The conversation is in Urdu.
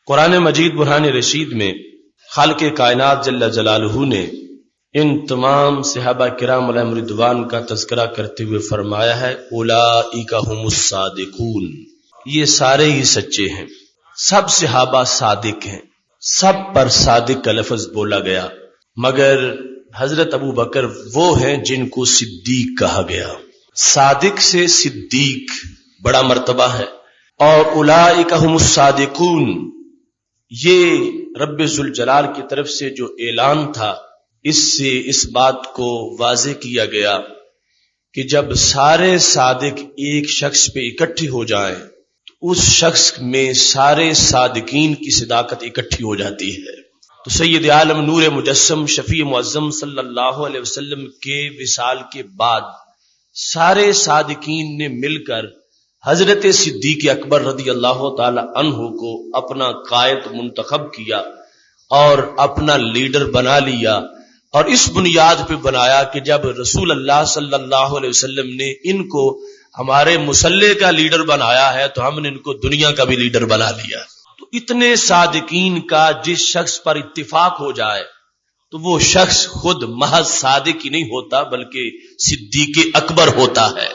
قرآن مجید برہان رشید میں خالق کائنات جل جلالہ نے ان تمام صحابہ کرام علیہم رضوان کا تذکرہ کرتے ہوئے فرمایا ہے اولئک هم الصادقون، یہ سارے ہی سچے ہیں، سب صحابہ صادق ہیں، سب پر صادق کا لفظ بولا گیا، مگر حضرت ابو بکر وہ ہیں جن کو صدیق کہا گیا۔ صادق سے صدیق بڑا مرتبہ ہے، اور اولئک هم الصادقون یہ رب ذوالجلال کی طرف سے جو اعلان تھا، اس سے اس بات کو واضح کیا گیا کہ جب سارے صادق ایک شخص پہ اکٹھے ہو جائیں تو اس شخص میں سارے صادقین کی صداقت اکٹھی ہو جاتی ہے۔ تو سید عالم نور مجسم شفیع معظم صلی اللہ علیہ وسلم کے وصال کے بعد سارے صادقین نے مل کر حضرت صدیق اکبر رضی اللہ تعالی عنہ کو اپنا قائد منتخب کیا اور اپنا لیڈر بنا لیا، اور اس بنیاد پہ بنایا کہ جب رسول اللہ صلی اللہ علیہ وسلم نے ان کو ہمارے مسلح کا لیڈر بنایا ہے تو ہم نے ان کو دنیا کا بھی لیڈر بنا لیا۔ تو اتنے صادقین کا جس شخص پر اتفاق ہو جائے تو وہ شخص خود محض صادق ہی نہیں ہوتا بلکہ صدیق اکبر ہوتا ہے۔